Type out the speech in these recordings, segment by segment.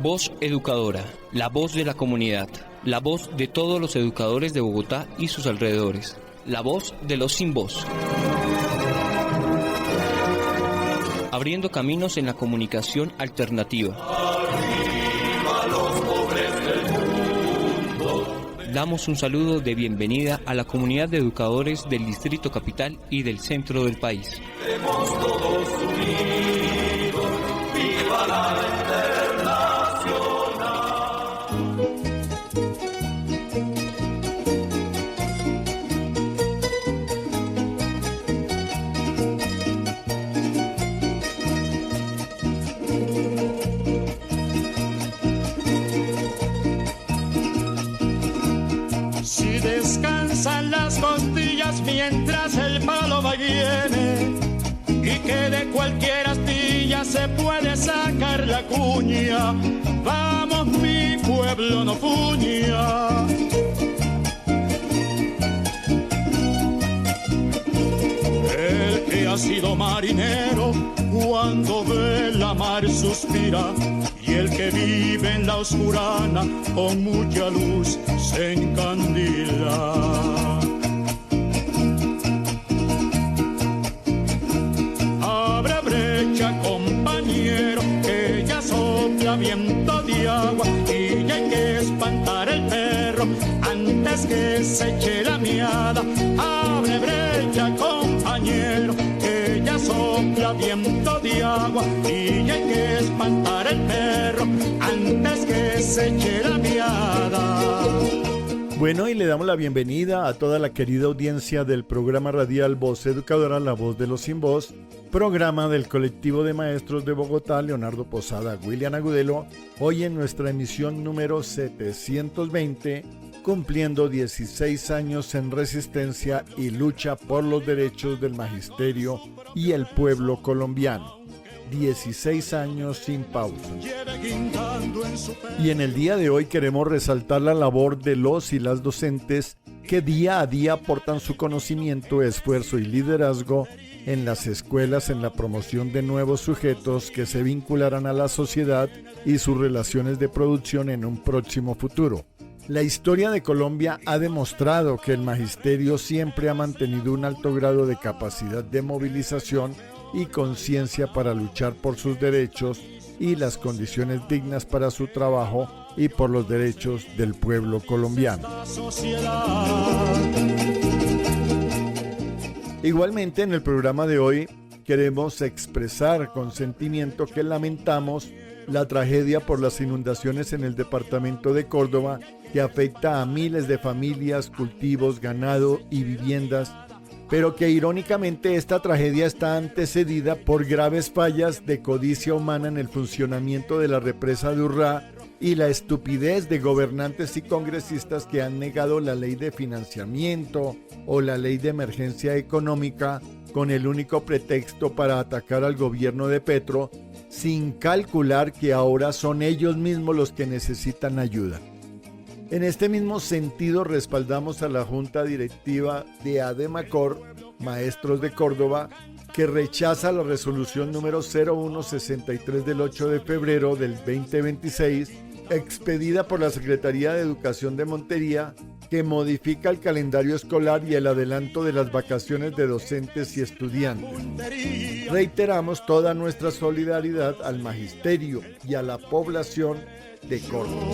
Voz Educadora, la voz de la comunidad, la voz de todos los educadores de Bogotá y sus alrededores, la voz de los sin voz. Abriendo caminos en la comunicación alternativa. Damos un saludo de bienvenida a la comunidad de educadores del Distrito Capital y del centro del país. Estemos todos unidos, viva la Descansan las costillas mientras el palo va y viene, y que de cualquier astilla se puede sacar la cuña. Vamos, mi pueblo no fuña. El que ha sido marinero cuando ve la mar suspira, y el que vive en la oscurana con mucha luz se encandila. Abre brecha, compañero, que ya sopla viento de agua, y ya hay que espantar el perro antes que se eche la miada. Abre brecha, compañero, que ya sopla viento de agua, y ya hay que espantar el perro antes que se eche la miada. Bueno, y le damos la bienvenida a toda la querida audiencia del programa radial Voz Educadora, la voz de los sin voz, programa del colectivo de maestros de Bogotá, Leonardo Posada, William Agudelo, hoy en nuestra emisión número 720, cumpliendo 16 años en resistencia y lucha por los derechos del magisterio y el pueblo colombiano. 16 años sin pausa. Y en el día de hoy queremos resaltar la labor de los y las docentes que día a día aportan su conocimiento, esfuerzo y liderazgo en las escuelas en la promoción de nuevos sujetos que se vincularán a la sociedad y sus relaciones de producción en un próximo futuro. La historia de Colombia ha demostrado que el magisterio siempre ha mantenido un alto grado de capacidad de movilización y conciencia para luchar por sus derechos y las condiciones dignas para su trabajo y por los derechos del pueblo colombiano. Igualmente, en el programa de hoy queremos expresar con sentimiento que lamentamos la tragedia por las inundaciones en el departamento de Córdoba, que afecta a miles de familias, cultivos, ganado y viviendas, pero que irónicamente esta tragedia está antecedida por graves fallas de codicia humana en el funcionamiento de la represa de Urrá y la estupidez de gobernantes y congresistas que han negado la ley de financiamiento o la ley de emergencia económica con el único pretexto para atacar al gobierno de Petro, sin calcular que ahora son ellos mismos los que necesitan ayuda. En este mismo sentido, respaldamos a la Junta Directiva de ADEMACOR, Maestros de Córdoba, que rechaza la resolución número 0163 del 8 de febrero del 2026, expedida por la Secretaría de Educación de Montería, que modifica el calendario escolar y el adelanto de las vacaciones de docentes y estudiantes. Reiteramos toda nuestra solidaridad al magisterio y a la población de Córdoba.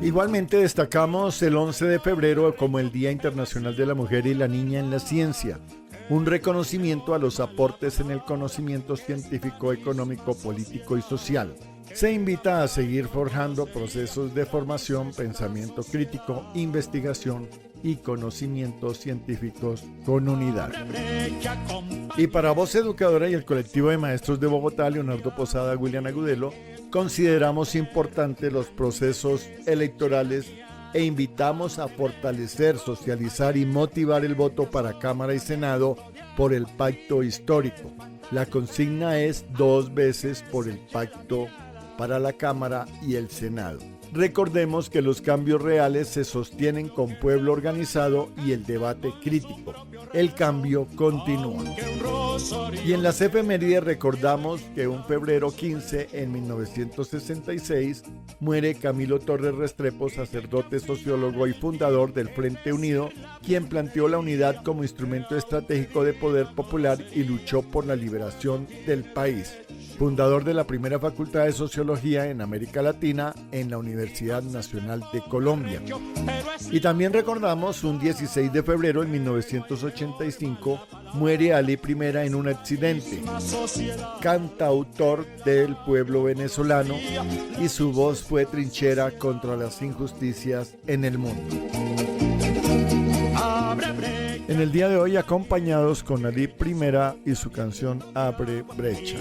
Igualmente destacamos el 11 de febrero como el Día Internacional de la Mujer y la Niña en la Ciencia, un reconocimiento a los aportes en el conocimiento científico, económico, político y social. Se invita a seguir forjando procesos de formación, pensamiento crítico, investigación y conocimientos científicos con unidad. Y para Voz Educadora y el colectivo de maestros de Bogotá, Leonardo Posada, William Agudelo, consideramos importantes los procesos electorales e invitamos a fortalecer, socializar y motivar el voto para Cámara y Senado por el pacto histórico. La consigna es 2 veces por el pacto para la Cámara y el Senado. Recordemos que los cambios reales se sostienen con pueblo organizado y el debate crítico. El cambio continúa. Y en las efemérides recordamos que un febrero 15 en 1966 muere Camilo Torres Restrepo, sacerdote, sociólogo y fundador del Frente Unido, quien planteó la unidad como instrumento estratégico de poder popular y luchó por la liberación del país. Fundador de la primera facultad de Sociología en América Latina en la Universidad Nacional de Colombia. Y también recordamos un 16 de febrero de 1985 muere Ali Primera en un accidente, cantautor del pueblo venezolano, y su voz fue trinchera contra las injusticias en el mundo. En el día de hoy acompañados con Ali Primera y su canción Abre Brecha.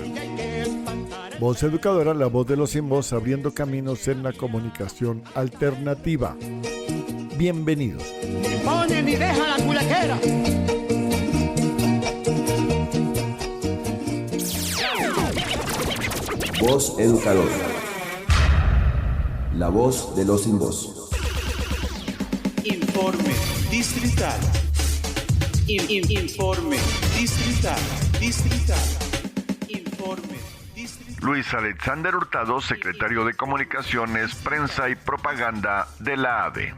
Voz Educadora, la voz de los sin voz, abriendo caminos en la comunicación alternativa. Bienvenidos. Ponen y deja la culequera. Voz Educadora, la voz de los sin voz. Informe distrital. Informe distrital. Informe distrital. Luis Alexander Hurtado, secretario de Comunicaciones, Prensa y Propaganda de la ADE.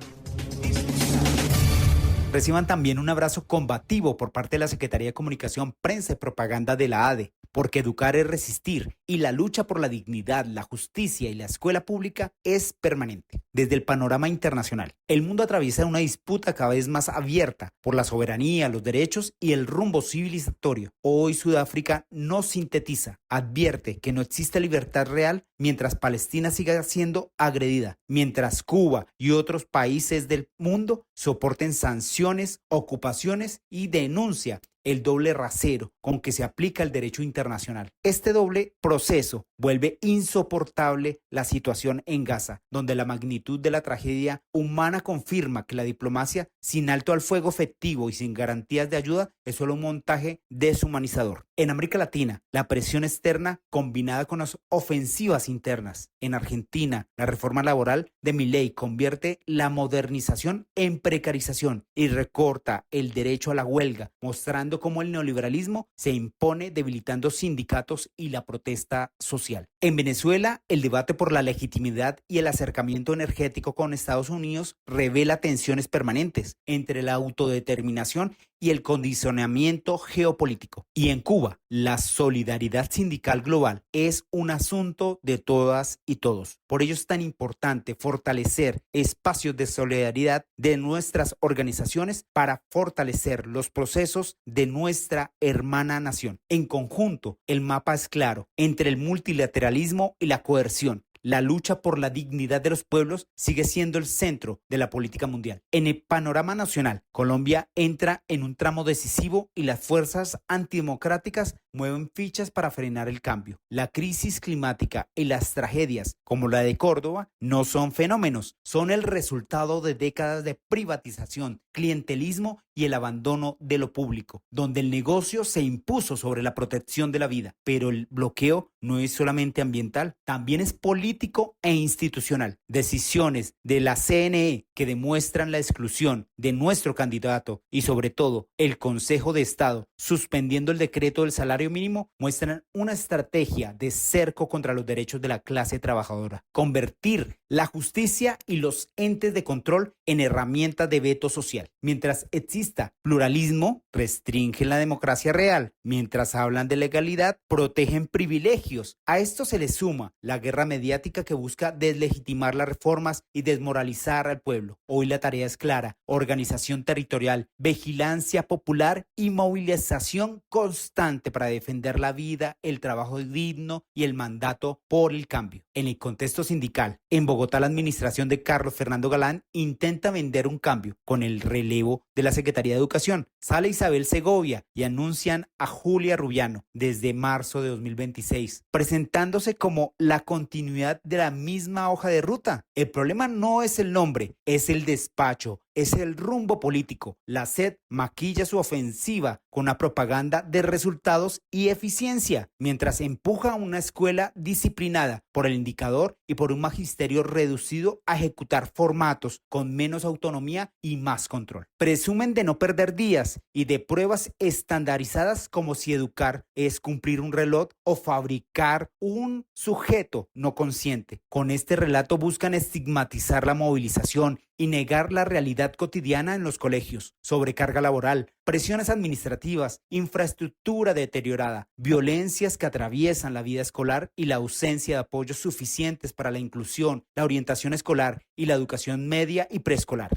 Reciban también un abrazo combativo por parte de la Secretaría de Comunicación, Prensa y Propaganda de la ADE, porque educar es resistir y la lucha por la dignidad, la justicia y la escuela pública es permanente. Desde el panorama internacional, el mundo atraviesa una disputa cada vez más abierta por la soberanía, los derechos y el rumbo civilizatorio. Hoy Sudáfrica no sintetiza, advierte que no existe libertad real mientras Palestina siga siendo agredida, mientras Cuba y otros países del mundo soporten sanciones, ocupaciones y denuncia el doble rasero con que se aplica el derecho internacional. Este doble proceso vuelve insoportable la situación en Gaza, donde la magnitud de la tragedia humana confirma que la diplomacia sin alto al fuego efectivo y sin garantías de ayuda es solo un montaje deshumanizador. En América Latina, la presión externa combinada con las ofensivas internas. En Argentina, la reforma laboral de Milei convierte la modernización en precarización y recorta el derecho a la huelga, mostrando cómo el neoliberalismo se impone debilitando sindicatos y la protesta social. En Venezuela, el debate por la legitimidad y el acercamiento energético con Estados Unidos revela tensiones permanentes entre la autodeterminación y el condicionamiento geopolítico. Y en Cuba, la solidaridad sindical global es un asunto de todas y todos. Por ello es tan importante fortalecer espacios de solidaridad de nuestras organizaciones para fortalecer los procesos de nuestra hermana nación. En conjunto, el mapa es claro entre el multilateralismo y la coerción. La lucha por la dignidad de los pueblos sigue siendo el centro de la política mundial. En el panorama nacional, Colombia entra en un tramo decisivo y las fuerzas antidemocráticas mueven fichas para frenar el cambio. La crisis climática y las tragedias, como la de Córdoba, no son fenómenos, son el resultado de décadas de privatización, clientelismo y el abandono de lo público, donde el negocio se impuso sobre la protección de la vida. Pero el bloqueo no es solamente ambiental, también es político e institucional. Decisiones de la CNE que demuestran la exclusión de nuestro candidato y sobre todo el Consejo de Estado suspendiendo el decreto del salario mínimo muestran una estrategia de cerco contra los derechos de la clase trabajadora. Convertir la justicia y los entes de control en herramientas de veto social. Mientras exista pluralismo, restringen la democracia real. Mientras hablan de legalidad, protegen privilegios. A esto se le suma la guerra mediática que busca deslegitimar las reformas y desmoralizar al pueblo. Hoy la tarea es clara: organización territorial, vigilancia popular y movilización constante para defender la vida, el trabajo digno y el mandato por el cambio. En el contexto sindical, en Bogotá la administración de Carlos Fernando Galán intenta vender un cambio con el relevo de la Secretaría de Educación. Sale Isabel Segovia y anuncian a Julia Rubiano desde marzo de 2026, presentándose como la continuidad de la misma hoja de ruta. El problema no es el nombre, es el despacho es el rumbo político. La SED maquilla su ofensiva con una propaganda de resultados y eficiencia, mientras empuja a una escuela disciplinada por el indicador y por un magisterio reducido a ejecutar formatos con menos autonomía y más control. Presumen de no perder días y de pruebas estandarizadas como si educar es cumplir un reloj o fabricar un sujeto no consciente. Con este relato buscan estigmatizar la movilización y negar la realidad cotidiana en los colegios: sobrecarga laboral, presiones administrativas, infraestructura deteriorada, violencias que atraviesan la vida escolar y la ausencia de apoyos suficientes para la inclusión, la orientación escolar y la educación media y preescolar.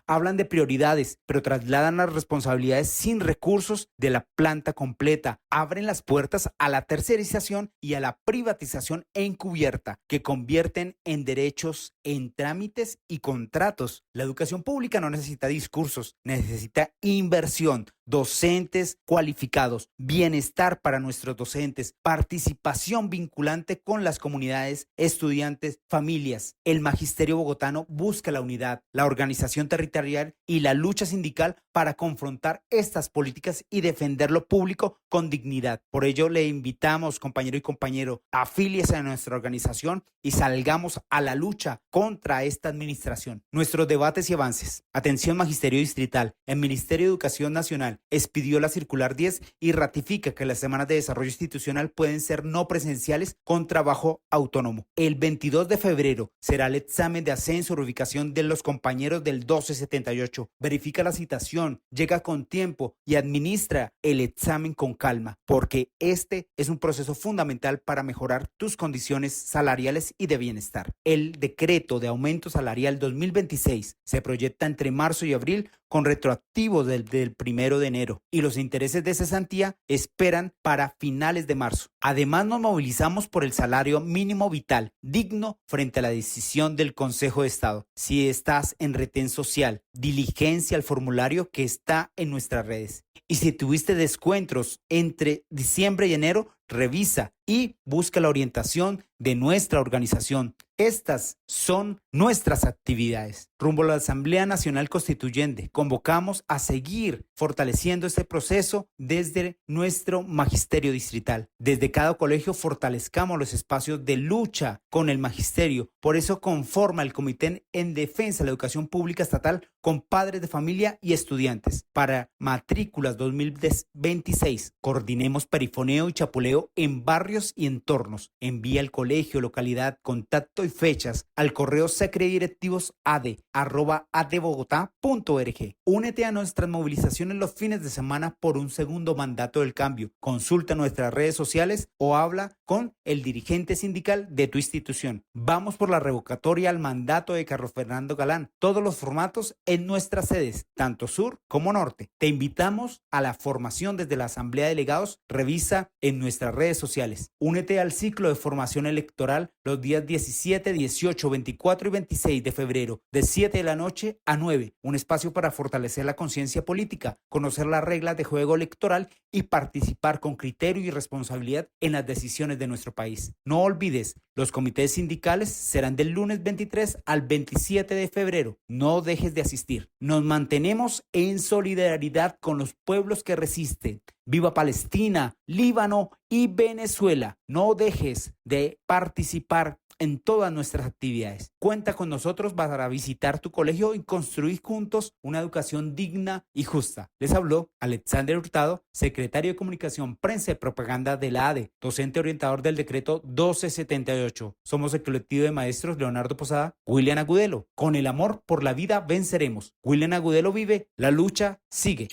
Hablan de prioridades, pero trasladan las responsabilidades sin recursos de la planta completa. Abren las puertas a la tercerización y a la privatización encubierta, que convierten en derechos en trámites y contratos. La educación pública no necesita discursos, necesita inversión, docentes cualificados, bienestar para nuestros docentes, participación vinculante con las comunidades, estudiantes, familias. El magisterio bogotano busca la unidad, la organización territorial y la lucha sindical para confrontar estas políticas y defender lo público con dignidad. Por ello le invitamos, compañero y compañero, afíliese a nuestra organización y salgamos a la lucha contra esta administración. Nuestros debates y avances. Atención, Magisterio Distrital. El Ministerio de Educación Nacional expidió la circular 10 y ratifica que las semanas de desarrollo institucional pueden ser no presenciales con trabajo autónomo. El 22 de febrero será el examen de ascenso o ubicación de los compañeros del 1278. Verifica la citación, llega con tiempo y administra el examen con calma, porque este es un proceso fundamental para mejorar tus condiciones salariales y de bienestar. El decreto de aumento salarial 2026 se proyecta entre marzo y abril con retroactivo desde el 1 de enero y los intereses de cesantía esperan para finales de marzo. Además, nos movilizamos por el salario mínimo vital digno frente a la decisión del Consejo de Estado. Si estás en retén social, diligencia al formulario que está en nuestras redes. Y si tuviste descuentos entre diciembre y enero, revisa y busca la orientación de nuestra organización. Estas son nuestras actividades. Rumbo a la Asamblea Nacional Constituyente, convocamos a seguir fortaleciendo este proceso desde nuestro magisterio distrital. Desde cada colegio fortalezcamos los espacios de lucha con el magisterio. Por eso conforma el Comité en Defensa de la Educación Pública Estatal con padres de familia y estudiantes. Para matrículas 2026, coordinemos perifoneo y chapuleo en barrios y entornos. Envía al colegio, localidad, contacto y fechas al correo secredirectivos@adbogotá.org. Únete a nuestras movilizaciones los fines de semana por un segundo mandato del cambio. Consulta nuestras redes sociales o habla con el dirigente sindical de tu institución. Vamos por la revocatoria al mandato de Carlos Fernando Galán. Todos los formatos en nuestras sedes, tanto sur como norte. Te invitamos a la formación desde la Asamblea de Delegados. Revisa en nuestras redes sociales. Únete al ciclo de formación electoral los días 17, 18, 24 y 26 de febrero, de 7 de la noche a 9. Un espacio para fortalecer la conciencia política, conocer las reglas de juego electoral y participar con criterio y responsabilidad en las decisiones de nuestro país. No olvides, los comités sindicales serán del lunes 23 al 27 de febrero. No dejes de asistir. Nos mantenemos en solidaridad con los pueblos que resisten. Viva Palestina, Líbano y Venezuela. No dejes de participar en todas nuestras actividades. Cuenta con nosotros para visitar tu colegio y construir juntos una educación digna y justa. Les habló Alexander Hurtado, secretario de Comunicación, Prensa y Propaganda de la ADE, docente orientador del decreto 1278. Somos el colectivo de maestros Leonardo Posada, William Agudelo. Con el amor por la vida venceremos. William Agudelo vive, la lucha sigue.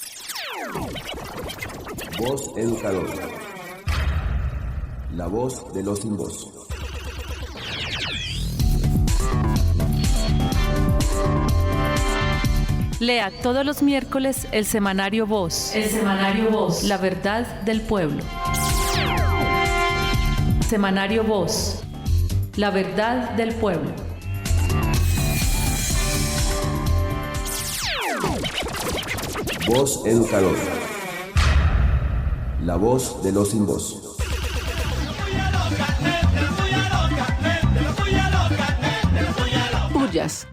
Voz Educador. La voz de los sin voz. Lea todos los miércoles el semanario Voz. El semanario Voz. La verdad del pueblo. Semanario Voz. La verdad del pueblo. Voz Educador. La voz de los sin voz. pullas,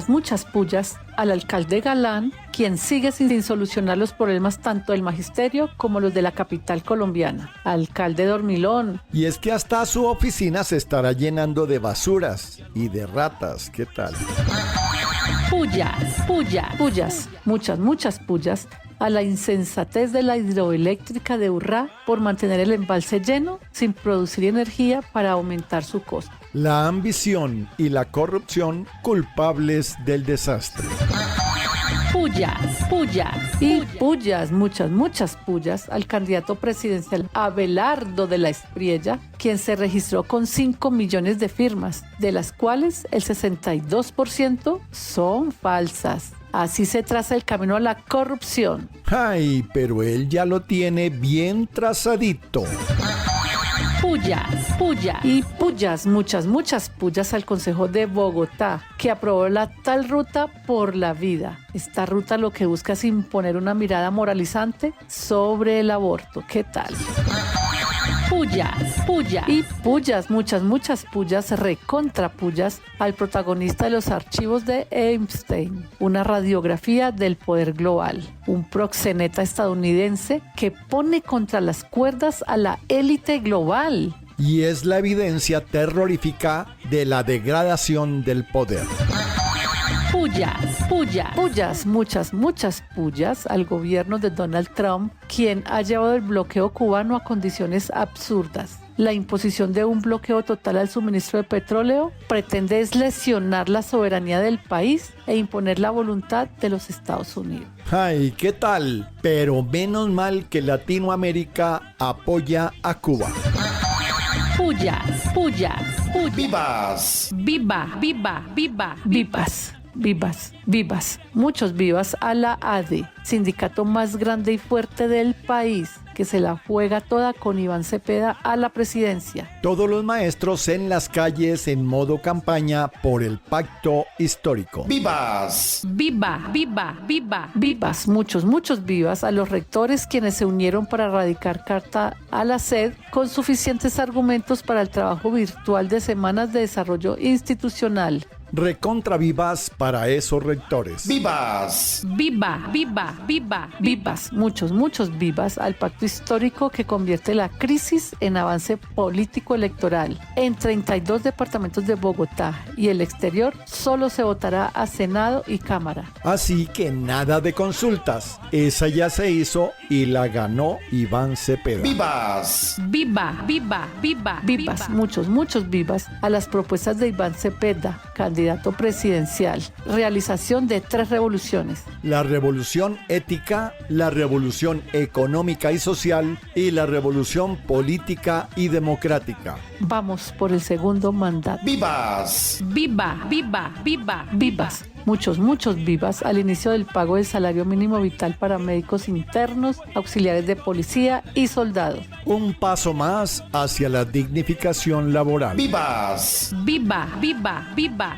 muchas pullas al alcalde Galán, quien sigue sin solucionar los problemas tanto del magisterio como los de la capital colombiana. Alcalde dormilón. Y es que hasta su oficina se estará llenando de basuras y de ratas. ¿Qué tal? Pullas, muchas pullas a la insensatez de la hidroeléctrica de Urrá por mantener el embalse lleno sin producir energía para aumentar su costo. La ambición y la corrupción culpables del desastre. Pullas, muchas pullas al candidato presidencial Abelardo de la Espriella, quien se registró con 5 millones de firmas, de las cuales el 62% son falsas. Así se traza el camino a la corrupción. Ay, pero él ya lo tiene bien trazadito. Pullas, muchas pullas al Consejo de Bogotá, que aprobó la tal ruta por la vida. Esta ruta lo que busca es imponer una mirada moralizante sobre el aborto. ¿Qué tal? Pullas, muchas pullas, recontra pullas al protagonista de los archivos de Epstein, una radiografía del poder global, un proxeneta estadounidense que pone contra las cuerdas a la élite global. Y es la evidencia terrorífica de la degradación del poder. Pullas, muchas pullas al gobierno de Donald Trump, quien ha llevado el bloqueo cubano a condiciones absurdas. La imposición de un bloqueo total al suministro de petróleo pretende lesionar la soberanía del país e imponer la voluntad de los Estados Unidos. Ay, ¿qué tal? Pero menos mal que Latinoamérica apoya a Cuba. Pullas. Vivas. Muchos vivas a la ADE, sindicato más grande y fuerte del país, que se la juega toda con Iván Cepeda a la presidencia. Todos los maestros en las calles en modo campaña por el pacto histórico. ¡Vivas! Muchos vivas a los rectores quienes se unieron para radicar carta a la SED con suficientes argumentos para el trabajo virtual de semanas de desarrollo institucional. Recontra vivas para esos rectores. ¡Vivas! Vivas, muchos vivas al pacto histórico que convierte la crisis en avance político electoral. En 32 departamentos de Bogotá y el exterior solo se votará a Senado y Cámara. Así que nada de consultas. Esa ya se hizo y la ganó Iván Cepeda. ¡Vivas! Vivas, muchos vivas a las propuestas de Iván Cepeda, candidato presidencial. Realización de 3 revoluciones. La revolución ética, la revolución económica y social y la revolución política y democrática. Vamos por el segundo mandato. ¡Vivas! Vivas. Muchos vivas al inicio del pago del salario mínimo vital para médicos internos, auxiliares de policía y soldados. Un paso más hacia la dignificación laboral. ¡Vivas!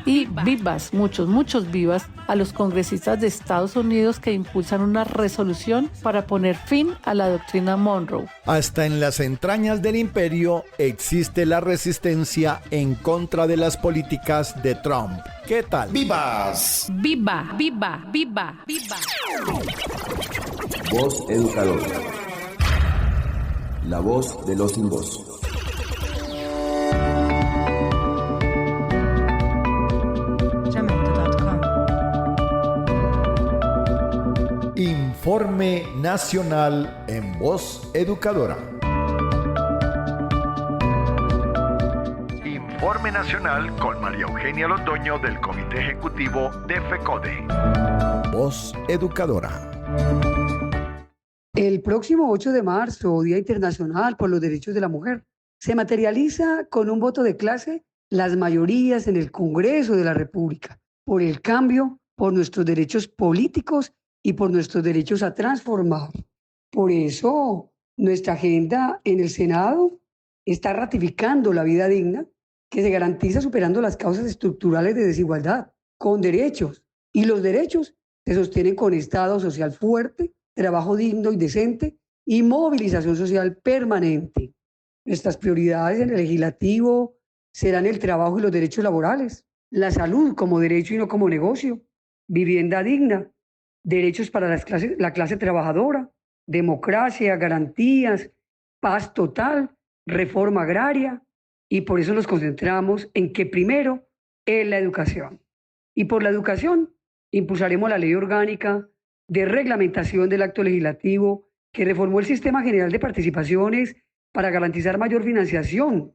Y vivas, muchos vivas a los congresistas de Estados Unidos que impulsan una resolución para poner fin a la doctrina Monroe. Hasta en las entrañas del imperio existe la resistencia en contra de las políticas de Trump. ¿Qué tal? ¡Vivas! Viva. Voz educadora. La voz de los sin voz. Informe Nacional en Voz Educadora. Informe Nacional con María Eugenia Londoño del Comité Ejecutivo de FECODE. Voz Educadora. El próximo 8 de marzo, Día Internacional por los Derechos de la Mujer, se materializa con un voto de clase las mayorías en el Congreso de la República, por el cambio, por nuestros derechos políticos y por nuestros derechos a transformar. Por eso, nuestra agenda en el Senado está ratificando la vida digna que se garantiza superando las causas estructurales de desigualdad, con derechos. Y los derechos se sostienen con Estado social fuerte, trabajo digno y decente y movilización social permanente. Nuestras prioridades en el legislativo serán el trabajo y los derechos laborales, la salud como derecho y no como negocio, vivienda digna, derechos para la clase trabajadora, democracia, garantías, paz total, reforma agraria, y por eso nos concentramos en que primero es la educación. Y por la educación impulsaremos la ley orgánica de reglamentación del acto legislativo que reformó el sistema general de participaciones para garantizar mayor financiación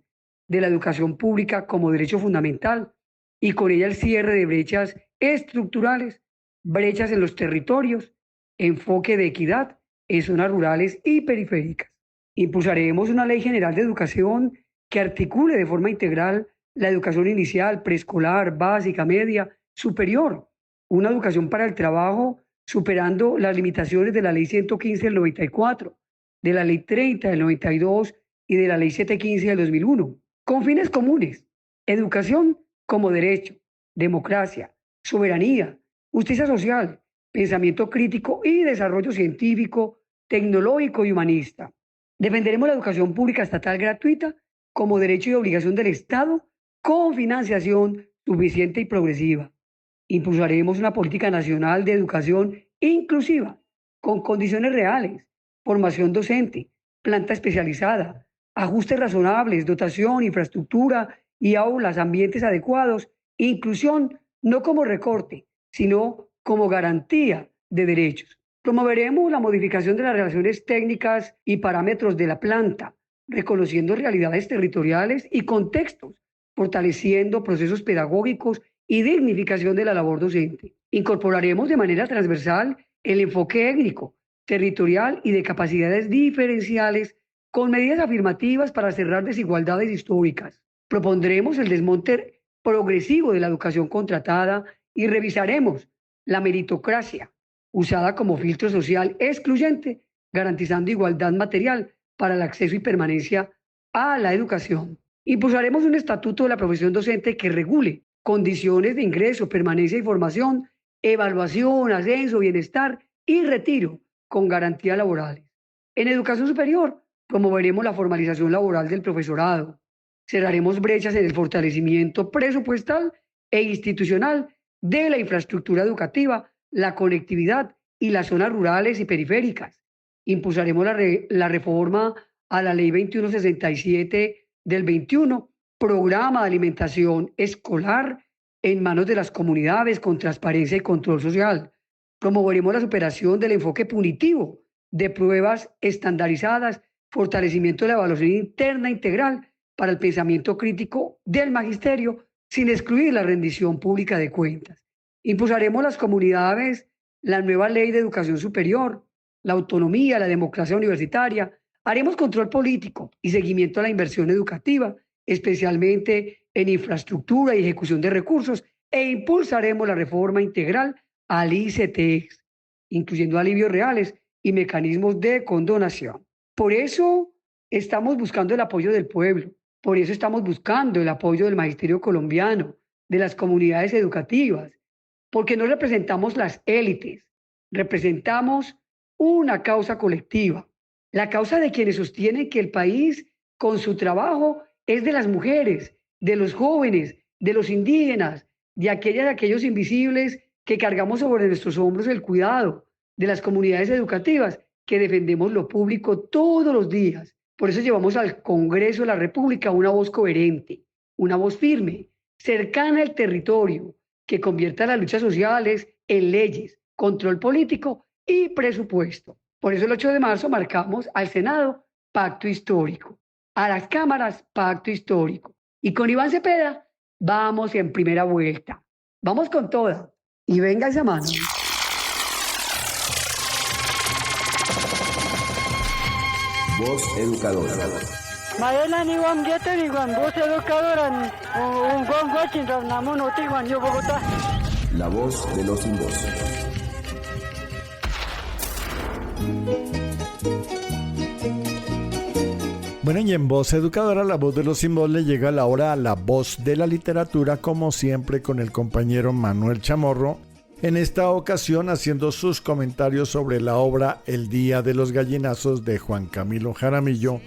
de la educación pública como derecho fundamental y con ella el cierre de brechas estructurales, brechas en los territorios, enfoque de equidad en zonas rurales y periféricas. Impulsaremos una ley general de educación que articule de forma integral la educación inicial, preescolar, básica, media, superior, una educación para el trabajo superando las limitaciones de la Ley 115 del 94, de la Ley 30 del 92 y de la Ley 715 del 2001, con fines comunes: educación como derecho, democracia, soberanía, justicia social, pensamiento crítico y desarrollo científico, tecnológico y humanista. Defenderemos la educación pública estatal gratuita como derecho y obligación del Estado con financiación suficiente y progresiva. Impulsaremos una política nacional de educación inclusiva, con condiciones reales, formación docente, planta especializada, ajustes razonables, dotación, infraestructura y aulas, ambientes adecuados, inclusión no como recorte, sino como garantía de derechos. Promoveremos la modificación de las relaciones técnicas y parámetros de la planta, reconociendo realidades territoriales y contextos, fortaleciendo procesos pedagógicos y dignificación de la labor docente. Incorporaremos de manera transversal el enfoque étnico, territorial y de capacidades diferenciales con medidas afirmativas para cerrar desigualdades históricas. Propondremos el desmonte progresivo de la educación contratada y revisaremos la meritocracia, usada como filtro social excluyente, garantizando igualdad material para el acceso y permanencia a la educación. Impulsaremos un estatuto de la profesión docente que regule condiciones de ingreso, permanencia y formación, evaluación, ascenso, bienestar y retiro con garantías laborales. En educación superior, promoveremos la formalización laboral del profesorado. Cerraremos brechas en el fortalecimiento presupuestal e institucional de la infraestructura educativa, la conectividad y las zonas rurales y periféricas. Impulsaremos la reforma a la Ley 2167 del 21, programa de alimentación escolar en manos de las comunidades con transparencia y control social. Promoveremos la superación del enfoque punitivo de pruebas estandarizadas, fortalecimiento de la evaluación interna integral para el pensamiento crítico del magisterio, sin excluir la rendición pública de cuentas. Impulsaremos las comunidades, la nueva ley de educación superior, la autonomía, la democracia universitaria. Haremos control político y seguimiento a la inversión educativa, especialmente en infraestructura y ejecución de recursos, e impulsaremos la reforma integral al ICTex, incluyendo alivios reales y mecanismos de condonación. Por eso estamos buscando el apoyo del pueblo, por eso estamos buscando el apoyo del magisterio colombiano, de las comunidades educativas, porque no representamos las élites, representamos una causa colectiva, la causa de quienes sostienen que el país, con su trabajo, es de las mujeres, de los jóvenes, de los indígenas, de aquellos invisibles que cargamos sobre nuestros hombros el cuidado, de las comunidades educativas que defendemos lo público todos los días. Por eso llevamos al Congreso de la República una voz coherente, una voz firme, cercana al territorio, que convierta las luchas sociales en leyes, control político y presupuesto. Por eso el 8 de marzo marcamos al Senado pacto histórico, a las cámaras pacto histórico. Y con Iván Cepeda vamos en primera vuelta. Vamos con toda y venga esa mano. Voz Educadora. Mayelan Iván Geter Iván, Voz Educadora, un gongochín Ramón Otigüán, yo Bogotá. La voz de los sin voz. Bueno, y en Voz Educadora, la voz de los sin voz, le llega la hora a la voz de la literatura, como siempre con el compañero Manuel Chamorro, en esta ocasión haciendo sus comentarios sobre la obra El Día de los Gallinazos de Juan Camilo Jaramillo,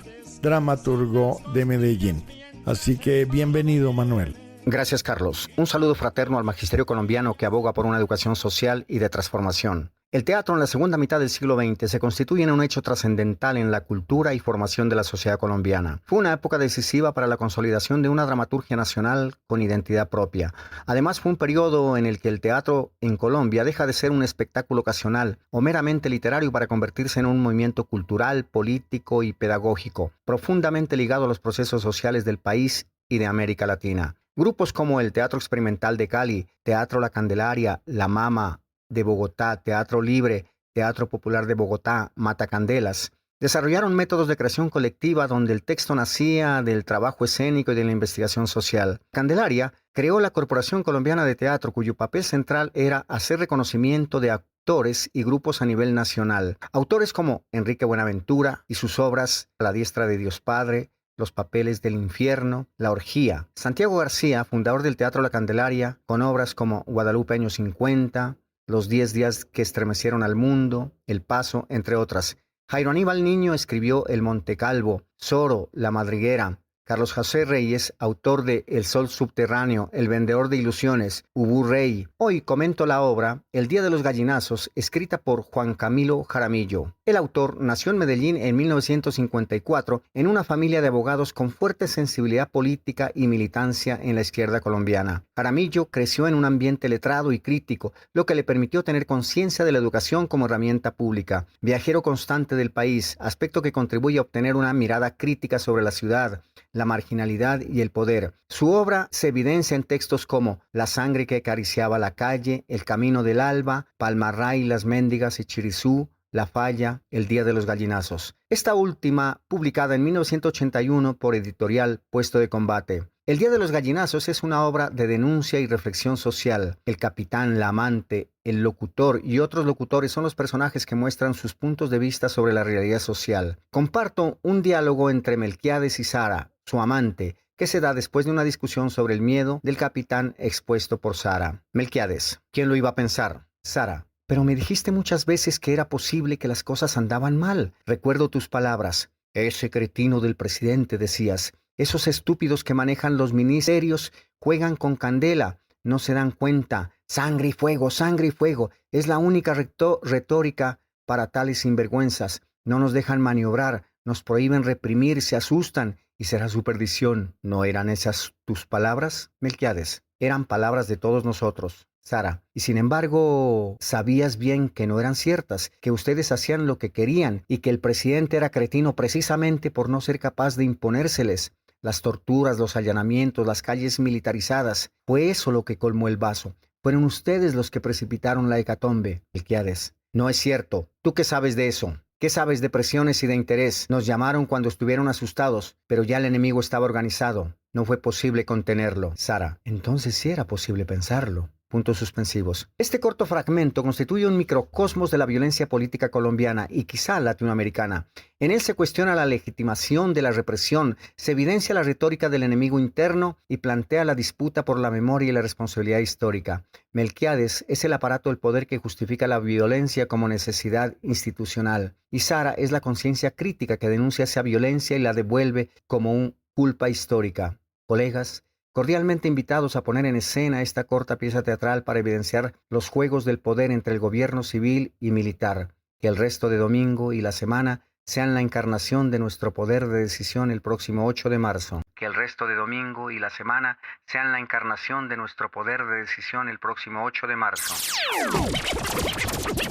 dramaturgo de Medellín. Así que bienvenido, Manuel. Gracias, Carlos. Un saludo fraterno al magisterio colombiano que aboga por una educación social y de transformación. El teatro en la segunda mitad del siglo XX se constituye en un hecho trascendental en la cultura y formación de la sociedad colombiana. Fue una época decisiva para la consolidación de una dramaturgia nacional con identidad propia. Además, fue un periodo en el que el teatro en Colombia deja de ser un espectáculo ocasional o meramente literario para convertirse en un movimiento cultural, político y pedagógico, profundamente ligado a los procesos sociales del país y de América Latina. Grupos como el Teatro Experimental de Cali, Teatro La Candelaria, La Mama de Bogotá, Teatro Libre, Teatro Popular de Bogotá, Matacandelas, desarrollaron métodos de creación colectiva donde el texto nacía del trabajo escénico y de la investigación social. Candelaria creó la Corporación Colombiana de Teatro, cuyo papel central era hacer reconocimiento de actores y grupos a nivel nacional. Autores como Enrique Buenaventura y sus obras La Diestra de Dios Padre, Los Papeles del Infierno, La Orgía. Santiago García, fundador del Teatro La Candelaria, con obras como Guadalupe años 50, Los 10 días que estremecieron al mundo, El Paso, entre otras. Jairo Aníbal Niño escribió El Montecalvo, Soro, La Madriguera. Carlos José Reyes, autor de El Sol Subterráneo, El Vendedor de Ilusiones, Ubú Rey. Hoy comento la obra El Día de los Gallinazos, escrita por Juan Camilo Jaramillo. El autor nació en Medellín en 1954 en una familia de abogados con fuerte sensibilidad política y militancia en la izquierda colombiana. Jaramillo creció en un ambiente letrado y crítico, lo que le permitió tener conciencia de la educación como herramienta pública. Viajero constante del país, aspecto que contribuye a obtener una mirada crítica sobre la ciudad, la marginalidad y el poder. Su obra se evidencia en textos como La sangre que acariciaba la calle, El camino del alba, Palmarray, Las Mendigas y Chirizú, La Falla, El Día de los Gallinazos. Esta última, publicada en 1981 por editorial Puesto de Combate. El Día de los Gallinazos es una obra de denuncia y reflexión social. El capitán, la amante, el locutor y otros locutores son los personajes que muestran sus puntos de vista sobre la realidad social. Comparto un diálogo entre Melquiades y Sara, su amante, que se da después de una discusión sobre el miedo del capitán expuesto por Sara. Melquiades: ¿quién lo iba a pensar? Sara: pero me dijiste muchas veces que era posible que las cosas andaban mal. Recuerdo tus palabras. Ese cretino del presidente, decías. Esos estúpidos que manejan los ministerios juegan con candela, no se dan cuenta. Sangre y fuego, es la única retórica para tales sinvergüenzas. No nos dejan maniobrar, nos prohíben reprimir, se asustan y será su perdición. ¿No eran esas tus palabras, Melquiades? Eran palabras de todos nosotros. Sara: y sin embargo, sabías bien que no eran ciertas, que ustedes hacían lo que querían y que el presidente era cretino precisamente por no ser capaz de imponérseles. Las torturas, los allanamientos, las calles militarizadas, fue eso lo que colmó el vaso. Fueron ustedes los que precipitaron la hecatombe. Melquiades: no es cierto. ¿Tú qué sabes de eso? ¿Qué sabes de presiones y de interés? Nos llamaron cuando estuvieron asustados, pero ya el enemigo estaba organizado. No fue posible contenerlo. Sara: entonces sí era posible pensarlo. Puntos suspensivos. Este corto fragmento constituye un microcosmos de la violencia política colombiana y quizá latinoamericana. En él se cuestiona la legitimación de la represión, se evidencia la retórica del enemigo interno y plantea la disputa por la memoria y la responsabilidad histórica. Melquiades es el aparato del poder que justifica la violencia como necesidad institucional. Y Sara es la conciencia crítica que denuncia esa violencia y la devuelve como una culpa histórica. Colegas, cordialmente invitados a poner en escena esta corta pieza teatral para evidenciar los juegos del poder entre el gobierno civil y militar. Que el resto de domingo y la semana sean la encarnación de nuestro poder de decisión el próximo 8 de marzo. Que el resto de domingo y la semana sean la encarnación de nuestro poder de decisión el próximo 8 de marzo.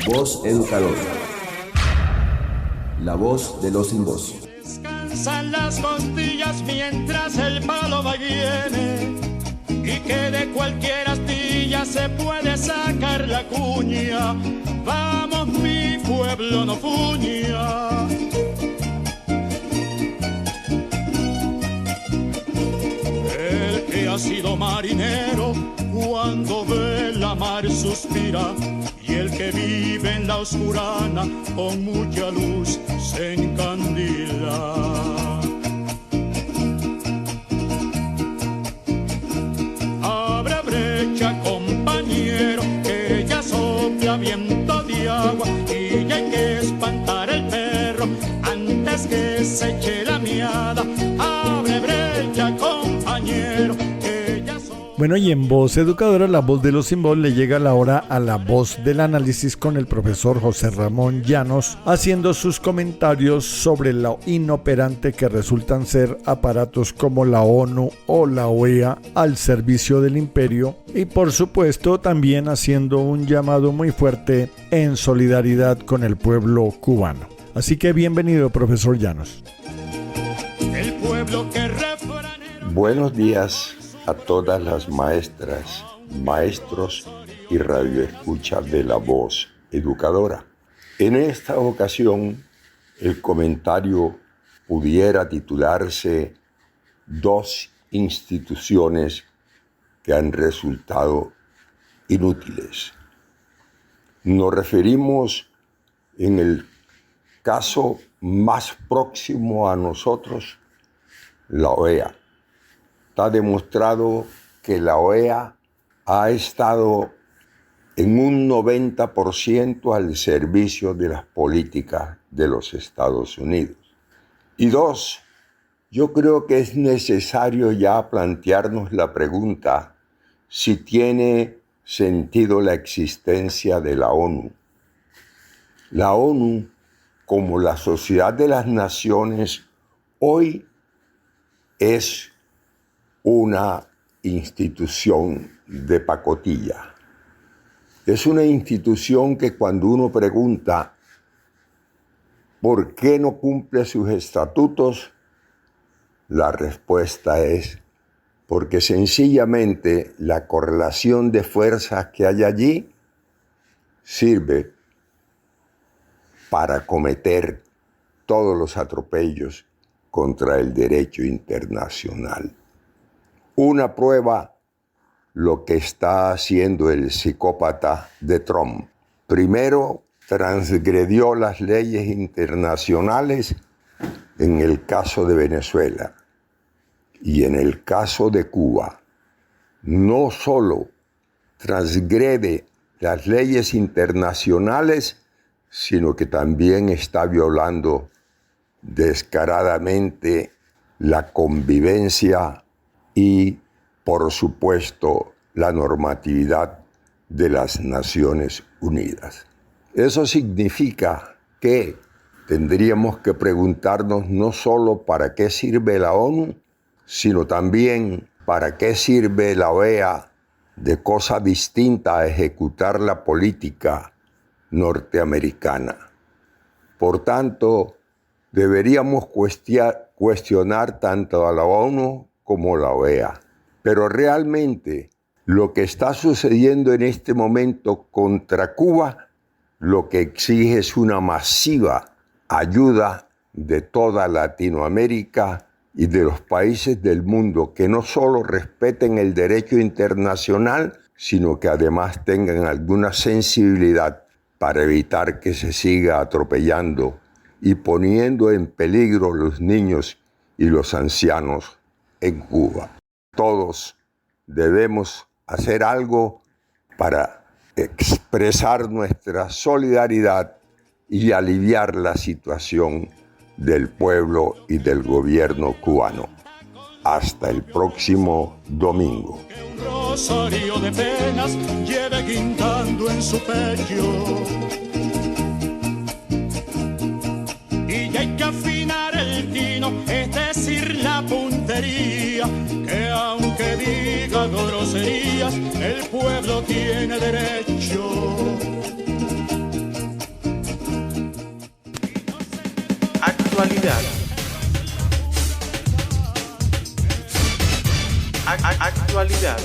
Voz Educadora. La voz de los sin voz. Descansan las costillas mientras el palo va y viene, y que de cualquier astilla se puede sacar la cuña. Vamos, mi pueblo no fuña. El que ha sido marinero cuando ve la mar suspira, y el que vive en la oscurana con mucha luz se encandila. Abre brecha, compañero, que ya sopla viento de agua, y ya hay que espantar el perro antes que se eche la miada. Abre brecha, compañero, que ya sopla. Bueno, y en Voz Educadora, la voz de los sin voz, le llega la hora a la voz del análisis con el profesor José Ramón Llanos, haciendo sus comentarios sobre lo inoperante que resultan ser aparatos como la ONU o la OEA al servicio del imperio, y por supuesto también haciendo un llamado muy fuerte en solidaridad con el pueblo cubano. Así que bienvenido, profesor Llanos. El pueblo que Buenos días a todas las maestras, maestros y radioescuchas de la Voz Educadora. En esta ocasión, el comentario pudiera titularse Dos instituciones que han resultado inútiles. Nos referimos en el caso más próximo a nosotros, la OEA. Está demostrado que la OEA ha estado en un 90% al servicio de las políticas de los Estados Unidos. Y dos, yo creo que es necesario ya plantearnos la pregunta si tiene sentido la existencia de la ONU. La ONU, como la Sociedad de las Naciones, hoy es una institución de pacotilla. Es una institución que cuando uno pregunta ¿por qué no cumple sus estatutos? La respuesta es porque sencillamente la correlación de fuerzas que hay allí sirve para cometer todos los atropellos contra el derecho internacional. Una prueba lo que está haciendo el psicópata de Trump. Primero, transgredió las leyes internacionales en el caso de Venezuela y en el caso de Cuba. No solo transgrede las leyes internacionales, sino que también está violando descaradamente la convivencia y, por supuesto, la normatividad de las Naciones Unidas. Eso significa que tendríamos que preguntarnos no solo para qué sirve la ONU, sino también para qué sirve la OEA, de cosa distinta a ejecutar la política norteamericana. Por tanto, deberíamos cuestionar tanto a la ONU como la OEA. Pero realmente lo que está sucediendo en este momento contra Cuba, lo que exige es una masiva ayuda de toda Latinoamérica y de los países del mundo que no solo respeten el derecho internacional, sino que además tengan alguna sensibilidad para evitar que se siga atropellando y poniendo en peligro los niños y los ancianos en Cuba. Todos debemos hacer algo para expresar nuestra solidaridad y aliviar la situación del pueblo y del gobierno cubano. Hasta el próximo domingo. un rosario de penas lleve guindando en su pecho. Y ya hay que afinar el tino, es decir, la puntería, que aunque diga groserías, el pueblo tiene derecho. Actualidad. Actualidad.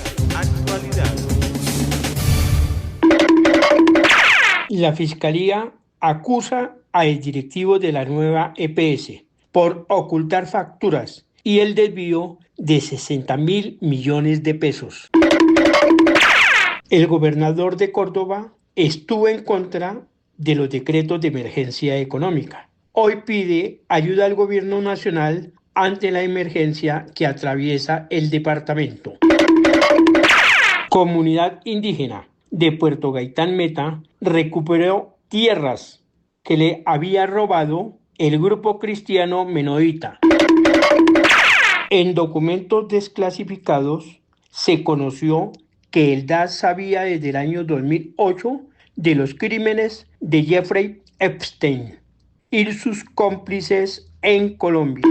La Fiscalía acusa al directivo de la nueva EPS por ocultar facturas y el desvío de 60.000 millones de pesos. El gobernador de Córdoba estuvo en contra de los decretos de emergencia económica. Hoy pide ayuda al gobierno nacional ante la emergencia que atraviesa el departamento. Comunidad indígena de Puerto Gaitán Meta recuperó tierras que le había robado el grupo cristiano menonita. En documentos desclasificados, se conoció que el DAS sabía desde el año 2008 de los crímenes de Jeffrey Epstein y sus cómplices en Colombia.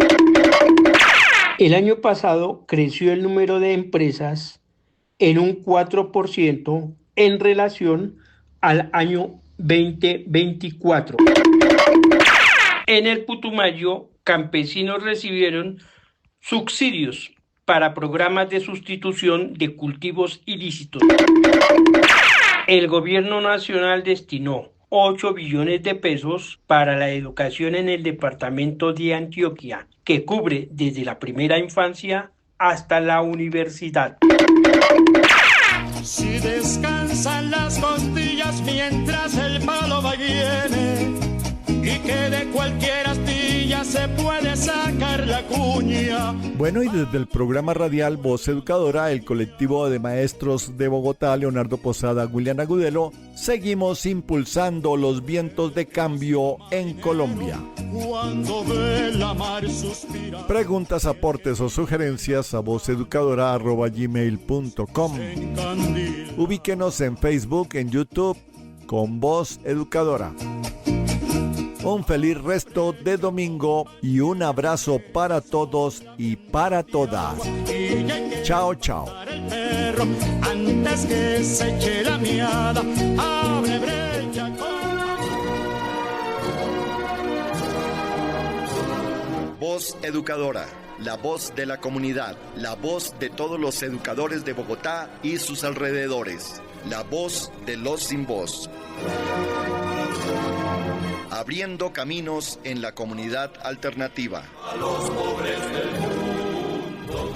El año pasado creció el número de empresas en un 4% en relación al año 2024. En el Putumayo, campesinos recibieron subsidios para programas de sustitución de cultivos ilícitos. El gobierno nacional destinó 8 billones de pesos para la educación en el departamento de Antioquia, que cubre desde la primera infancia hasta la universidad. Si descansan las costillas mientras el palo va viene, y que de cualquier astilla se puede sacar la cuña. Bueno, y desde el programa radial Voz Educadora, el colectivo de maestros de Bogotá, Leonardo Posada, William Agudelo, seguimos impulsando los vientos de cambio en Colombia. Cuando ve la mar suspirar. Preguntas, aportes o sugerencias a vozeducadora@gmail.com. Ubíquenos en Facebook, en YouTube, con Voz Educadora. Un feliz resto de domingo y un abrazo para todos y para todas. Chao, chao. Antes que se eche la miada, abre brecha. Voz Educadora, la voz de la comunidad, la voz de todos los educadores de Bogotá y sus alrededores, la voz de los sin voz. Abriendo caminos en la comunidad alternativa. A los pobres del mundo.